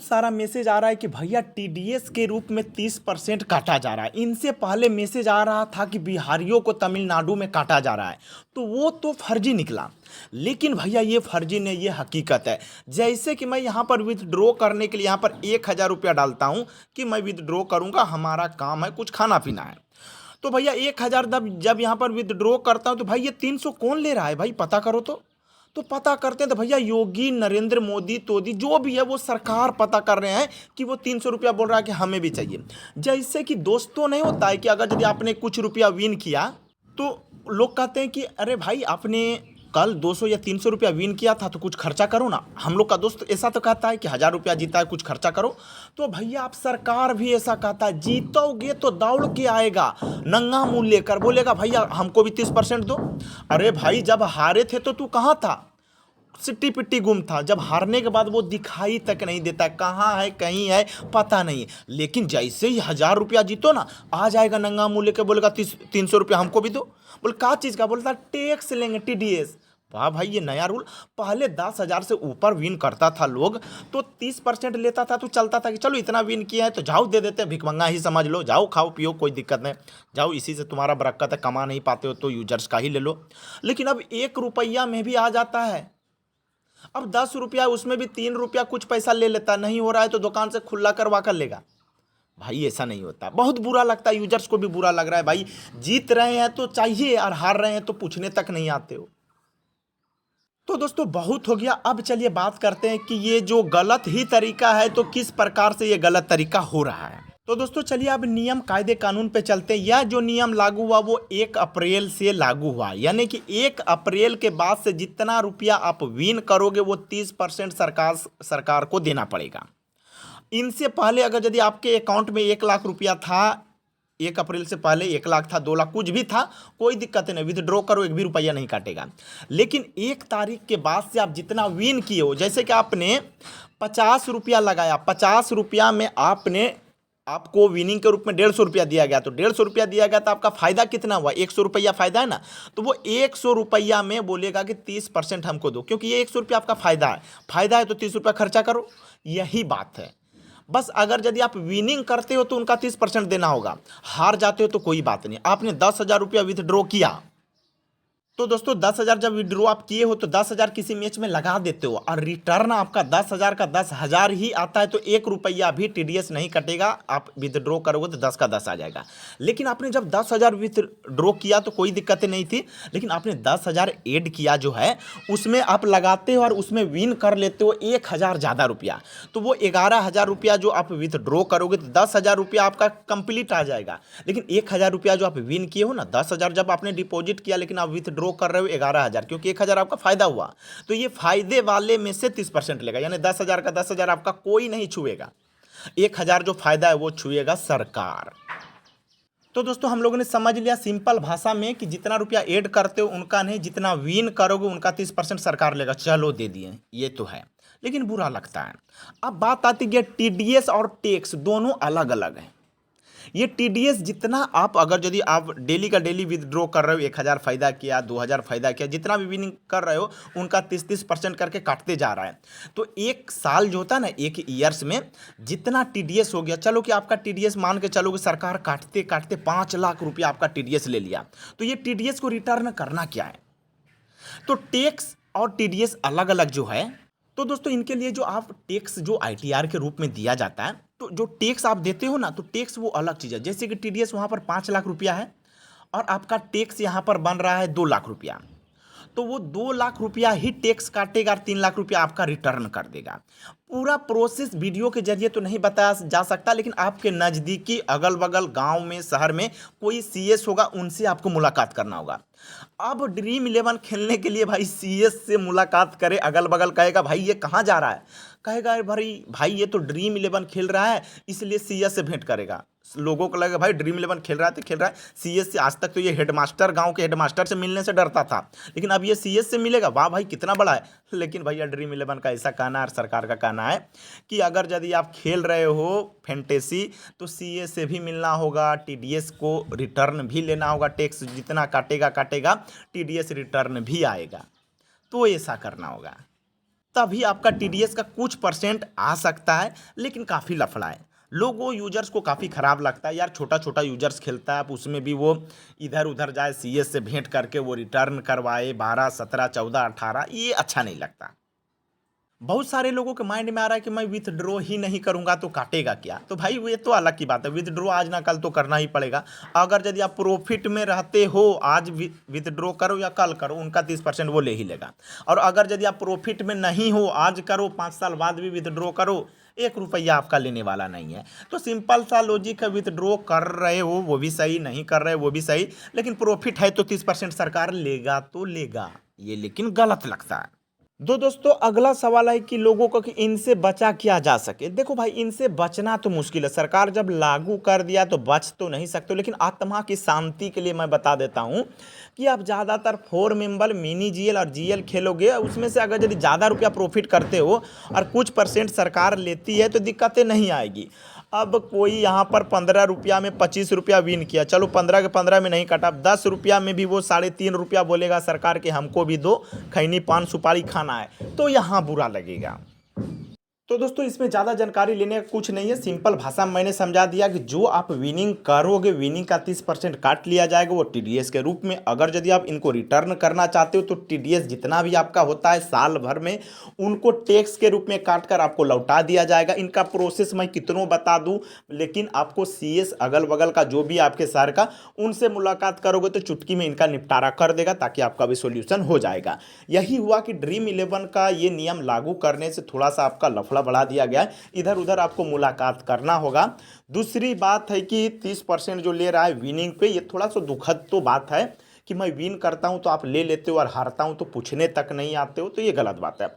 सारा मैसेज आ रहा है कि भैया टीडीएस के रूप में 30% काटा जा रहा है। इनसे पहले मैसेज आ रहा था कि बिहारियों को तमिलनाडु में काटा जा रहा है, तो वो तो फर्जी निकला। लेकिन भैया ये फर्जी नहीं, ये हकीकत है। जैसे कि मैं यहाँ पर विथड्रॉ करने के लिए यहाँ पर 1,000 रुपया डालता हूँ कि मैं विथड्रॉ करूँगा, हमारा काम है कुछ खाना पीना है। तो भैया 1,000 जब यहाँ पर विथड्रॉ करता हूँ तो भाई ये 300 कौन ले रहा है भाई, पता करो तो पता करते हैं तो भैया योगी नरेंद्र मोदी तोदी जो भी है वो सरकार पता कर रहे हैं कि वो 300 रुपया बोल रहा है कि हमें भी चाहिए। जैसे कि दोस्तों नहीं होता है कि अगर यदि आपने कुछ रुपया विन किया तो लोग कहते हैं कि अरे भाई आपने कल 200 या 300 रुपया विन किया था तो कुछ खर्चा करो ना। हम लोग का दोस्त ऐसा तो कहता है कि 1,000 रुपया जीता है कुछ खर्चा करो। तो भैया आप सरकार भी ऐसा कहता है, जीतोगे तो दौड़ के आएगा नंगा मुंह लेकर बोलेगा भैया हमको भी 30% दो। अरे भाई जब हारे थे तो तू कहाँ था, सिट्टी पिट्टी गुम था। जब हारने के बाद वो दिखाई तक नहीं देता, कहाँ है कहीं है पता नहीं। लेकिन जैसे ही 1,000 रुपया जीतो ना, आ जाएगा नंगा मुंह लेकर बोलेगा 300 रुपया हमको भी दो। बोले क्या चीज़ का, बोलता टैक्स लेंगे टीडीएस। वाह भाई ये नया रूल। पहले 10,000 से ऊपर विन करता था लोग तो 30% लेता था, तो चलता था कि चलो इतना विन किया है तो जाओ दे देते हैं, भिखमंगा ही समझ लो, जाओ खाओ पियो कोई दिक्कत नहीं, जाओ इसी से तुम्हारा बरकत है, कमा नहीं पाते हो तो यूजर्स का ही ले लो। लेकिन अब 1 रुपया में भी आ जाता है। अब 10 रुपया उसमें भी 3 रुपया कुछ पैसा ले लेता, नहीं हो रहा है तो दुकान से खुला करवा कर लेगा। भाई ऐसा नहीं होता, बहुत बुरा लगता है, यूजर्स को भी बुरा लग रहा है। भाई जीत रहे हैं तो चाहिए और हार रहे हैं तो पूछने तक नहीं आते हो। तो दोस्तों बहुत हो गया, अब चलिए बात करते हैं कि ये जो गलत ही तरीका है तो किस प्रकार से ये गलत तरीका हो रहा है। तो दोस्तों चलिए अब नियम कायदे कानून पे चलते हैं। यह जो नियम लागू हुआ वो 1 अप्रैल से लागू हुआ, यानी कि 1 अप्रैल के बाद से जितना रुपया आप विन करोगे वो 30% सरकार को देना पड़ेगा। इनसे पहले अगर यदि आपके अकाउंट में 1,00,000 रुपया था, 1 अप्रैल से पहले 1,00,000 था, 2,00,000 कुछ भी था, कोई दिक्कत नहीं, विथड्रॉ करो 1 भी रुपया नहीं काटेगा। लेकिन 1 तारीख के बाद से आप जितना विन किए हो, जैसे कि आपने 50 रुपया लगाया, 50 रुपया में आपको विनिंग के रूप में 150 रुपया दिया गया, तो 150 रुपया दिया गया तो आपका फायदा कितना हुआ, 100 रुपया फायदा है ना। तो वो 100 रुपया में बोलेगा कि 30% हमको दो, क्योंकि ये 100 रुपया आपका फायदा है तो 30 रुपया खर्चा करो, यही बात है। बस अगर यदि आप विनिंग करते हो तो उनका 30% देना होगा, हार जाते हो तो कोई बात नहीं। आपने 10,000 रुपया विथड्रॉ किया तो दोस्तों 10,000 जब विड्रॉ आप किए हो तो 10,000 किसी मैच में लगा देते हो और रिटर्न आपका 10,000 का 10,000 ही आता है, तो 1 रुपया भी टीडीएस नहीं कटेगा। आप विथड्रॉ करोगे तो 10 का 10 आ जाएगा। लेकिन आपने जब 10,000 विथड्रॉ किया तो कोई दिक्कत नहीं थी, लेकिन आपने 10,000 ऐड किया जो है उसमें आप लगाते हो और उसमें विन कर लेते हो 1,000 ज़्यादा रुपया, तो वो 11,000 रुपया जो आप विथड्रॉ करोगे तो 10,000 रुपया आपका कंप्लीट आ जाएगा। लेकिन 1,000 रुपया जो आप विन किए हो ना, 10,000 जब आपने डिपॉजिट किया लेकिन आप विथड्रॉ कर रहे हो 11,000, क्योंकि 1,000 आपका फायदा हुआ, तो ये फायदे वाले में से 30% लेगा, यानी 10,000 का 10,000 आपका कोई नहीं छुएगा। 1,000 जो फायदा है वो छुएगा सरकार। तो दोस्तों हम लोगों ने समझ लिया सिंपल भाषा में कि जितना रुपया ऐड करते हो उनका नहीं, जितना विन करोगे उनका 30% सरकार लेगा। चलो दे दिए, ये तो है, लेकिन बुरा लगता है। अब बात आती है टीडीएस और टैक्स दोनों अलग अलग हैं। ये टीडीएस जितना आप अगर यदि आप डेली का डेली विथड्रॉ कर रहे हो, 1,000 फायदा किया, 2,000 फायदा किया, जितना भी विनिंग कर रहे हो उनका 30% करके काटते जा रहा है। तो 1 साल जो होता है ना, 1 ईयर्स में जितना टीडीएस हो गया, चलो कि आपका टीडीएस मान के चलो कि सरकार काटते काटते 5,00,000 रुपया आपका टीडीएस ले लिया, तो ये टीडीएस को रिटर्न करना क्या है। तो टैक्स और टीडीएस अलग अलग जो है, तो दोस्तों इनके लिए जो आप टैक्स जो आईटीआर के रूप में दिया जाता है, तो जो टैक्स आप देते हो ना, तो टैक्स वो अलग चीज़ है। जैसे कि टीडीएस वहाँ पर 5,00,000 रुपया है और आपका टैक्स यहाँ पर बन रहा है 2,00,000 रुपया, तो वो 2,00,000 रुपया ही टैक्स काटेगा और 3,00,000 रुपया आपका रिटर्न कर देगा। पूरा प्रोसेस वीडियो के जरिए तो नहीं बताया जा सकता, लेकिन आपके नज़दीकी अगल बगल गांव में शहर में कोई सीएस होगा, उनसे आपको मुलाकात करना होगा। अब ड्रीम 11 खेलने के लिए भाई सीएस से मुलाकात करे, अगल बगल कहेगा भाई ये कहाँ जा रहा है, कहेगा अरे भाई ये तो ड्रीम 11 खेल रहा है इसलिए सीएस से भेंट करेगा। लोगों को लगेगा भाई ड्रीम 11 खेल रहा है तो खेल रहा है, सीएस से आज तक तो ये हेडमास्टर गांव के हेडमास्टर से मिलने से डरता था, लेकिन अब ये सीएस से मिलेगा, वाह भाई कितना बड़ा है। लेकिन भैया ड्रीम 11 का ऐसा कहना है और सरकार का कहना है कि अगर यदि आप खेल रहे हो फैंटेसी तो सीएस से भी मिलना होगा, टीडीएस को रिटर्न भी लेना होगा, टैक्स जितना काटेगा टीडीएस रिटर्न भी आएगा, तो ऐसा करना होगा। तभी आपका टीडीएस का कुछ परसेंट आ सकता है, लेकिन काफ़ी लफड़ा है। लोगों यूजर्स को काफ़ी ख़राब लगता है यार, छोटा छोटा यूजर्स खेलता है, अब उसमें भी वो इधर उधर जाए, सीएस से भेंट करके वो रिटर्न करवाए 12 17 14 18, ये अच्छा नहीं लगता। बहुत सारे लोगों के माइंड में आ रहा है कि मैं विथड्रॉ ही नहीं करूंगा तो काटेगा क्या। तो भाई ये तो अलग की बात है, विथड्रॉ आज ना कल तो करना ही पड़ेगा। अगर यदि आप प्रॉफिट में रहते हो, आज विथड्रॉ करो या कल करो, उनका 30% वो ले ही लेगा। और अगर यदि आप प्रॉफिट में नहीं हो, आज करो 5 साल बाद भी विथड्रॉ करो, 1 रुपया आपका लेने वाला नहीं है। तो सिंपल सा लॉजिक है, विथड्रॉ कर रहे हो वो भी सही, नहीं कर रहे वो भी सही, लेकिन प्रॉफिट है तो 30% सरकार लेगा तो लेगा, ये लेकिन गलत लगता है। दोस्तों अगला सवाल है कि लोगों को कि इनसे बचा क्या जा सके। देखो भाई, इनसे बचना तो मुश्किल है, सरकार जब लागू कर दिया तो बच तो नहीं सकते, लेकिन आत्मा की शांति के लिए मैं बता देता हूं कि आप ज़्यादातर 4 मेंबर मिनी जीएल और जीएल खेलोगे, उसमें से अगर यदि ज़्यादा रुपया प्रॉफिट करते हो और कुछ परसेंट सरकार लेती है तो दिक्कतें नहीं आएगी। अब कोई यहाँ पर 15 रुपया में 25 रुपया विन किया, चलो 15 के 15 में नहीं काटा, अब 10 रुपया में भी वो 3.5 रुपया बोलेगा सरकार के हमको भी दो, खैनी पान सुपारी खाना है, तो यहाँ बुरा लगेगा। तो दोस्तों इसमें ज़्यादा जानकारी लेने का कुछ नहीं है, सिंपल भाषा में मैंने समझा दिया कि जो आप विनिंग करोगे, विनिंग का 30% काट लिया जाएगा वो टीडीएस के रूप में। अगर यदि आप इनको रिटर्न करना चाहते हो तो टीडीएस जितना भी आपका होता है साल भर में, उनको टैक्स के रूप में काट कर आपको लौटा दिया जाएगा। इनका प्रोसेस मैं कितनों बता दूं, लेकिन आपको सीएस अगल बगल का जो भी आपके शहर का, उनसे मुलाकात करोगे तो चुटकी में इनका निपटारा कर देगा, ताकि आपका भी सोल्यूशन हो जाएगा। यही हुआ कि ड्रीम 11 का ये नियम लागू करने से थोड़ा सा आपका लफड़ा बढ़ा दिया गया है, इधर उधर आपको मुलाकात करना होगा। दूसरी बात है कि 30% जो ले रहा है विनिंग पे, ये थोड़ा सा दुखद तो बात है कि मैं विन करता हूं तो आप ले लेते हो और हारता हूं तो पूछने तक नहीं आते हो, तो ये गलत बात है।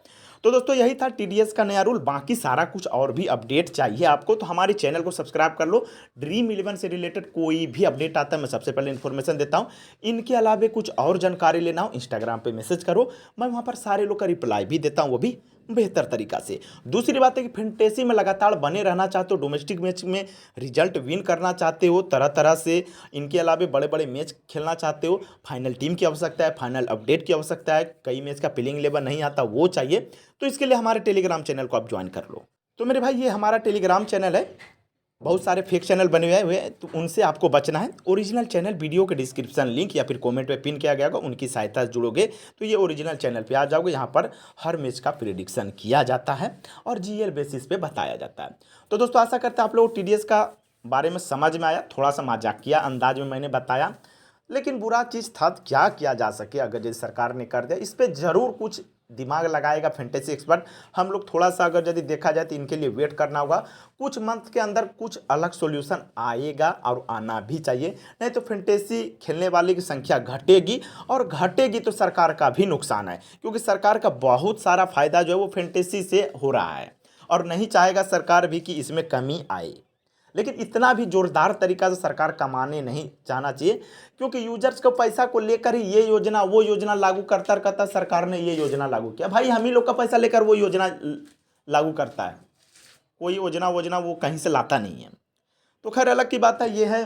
तो दोस्तों यही था टीडीएस का नया रूल। बाकी सारा कुछ और भी अपडेट चाहिए आपको तो हमारे चैनल को सब्सक्राइब कर लो। ड्रीम 11 से रिलेटेड कोई भी अपडेट आता है मैं सबसे पहले इन्फॉर्मेशन देता हूं। इनके अलावा कुछ और जानकारी लेना हो, इंस्टाग्राम पे मैसेज करो, मैं वहां पर सारे लोग का रिप्लाई भी देता हूं, वो भी बेहतर तरीका से। दूसरी बात है कि फैंटेसी में लगातार बने रहना चाहते हो, डोमेस्टिक मैच में रिजल्ट विन करना चाहते हो तरह तरह से, इनके अलावा बड़े बड़े मैच खेलना चाहते हो, फाइनल टीम की आवश्यकता है, फाइनल अपडेट की आवश्यकता है, कई मैच का प्लेइंग 11 नहीं आता वो चाहिए, तो इसके लिए हमारे टेलीग्राम चैनल को आप ज्वाइन कर लो। तो मेरे भाई ये हमारा टेलीग्राम चैनल है, बहुत सारे फेक चैनल बने हुए हैं तो उनसे आपको बचना है। ओरिजिनल चैनल वीडियो के डिस्क्रिप्शन लिंक या फिर कमेंट में पिन किया गया होगा, उनकी सहायता से जुड़ोगे तो ये ओरिजिनल चैनल पे आ जाओगे। यहाँ पर हर मैच का प्रेडिक्शन किया जाता है और जीएल बेसिस पे बताया जाता है। तो दोस्तों आशा करते हैं आप लोग टीडीएस का बारे में समझ में आया, थोड़ा सा मजाकिया अंदाज में मैंने बताया, लेकिन बुरा चीज़ था, क्या किया जा सके अगर जैसे सरकार ने कर दिया, इस पर ज़रूर कुछ दिमाग लगाएगा फैंटेसी एक्सपर्ट। हम लोग थोड़ा सा अगर यदि देखा जाए तो इनके लिए वेट करना होगा, कुछ मंथ के अंदर कुछ अलग सॉल्यूशन आएगा और आना भी चाहिए, नहीं तो फैंटेसी खेलने वाले की संख्या घटेगी और घटेगी तो सरकार का भी नुकसान है, क्योंकि सरकार का बहुत सारा फायदा जो है वो फैंटेसी से हो रहा है और नहीं चाहेगा सरकार भी कि इसमें कमी आए। लेकिन इतना भी जोरदार तरीका से सरकार कमाने नहीं जाना चाहिए, क्योंकि यूजर्स को पैसा को लेकर ही ये योजना वो योजना लागू करता करता सरकार ने ये योजना लागू किया। भाई हम ही लोग का पैसा लेकर वो योजना लागू करता है, कोई योजना वोजना वो कहीं से लाता नहीं है। तो खैर अलग की बात है, ये है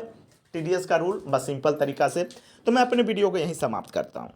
टीडीएस का रूल, बस सिंपल तरीका से। तो मैं अपने वीडियो को यहीं समाप्त करता हूँ।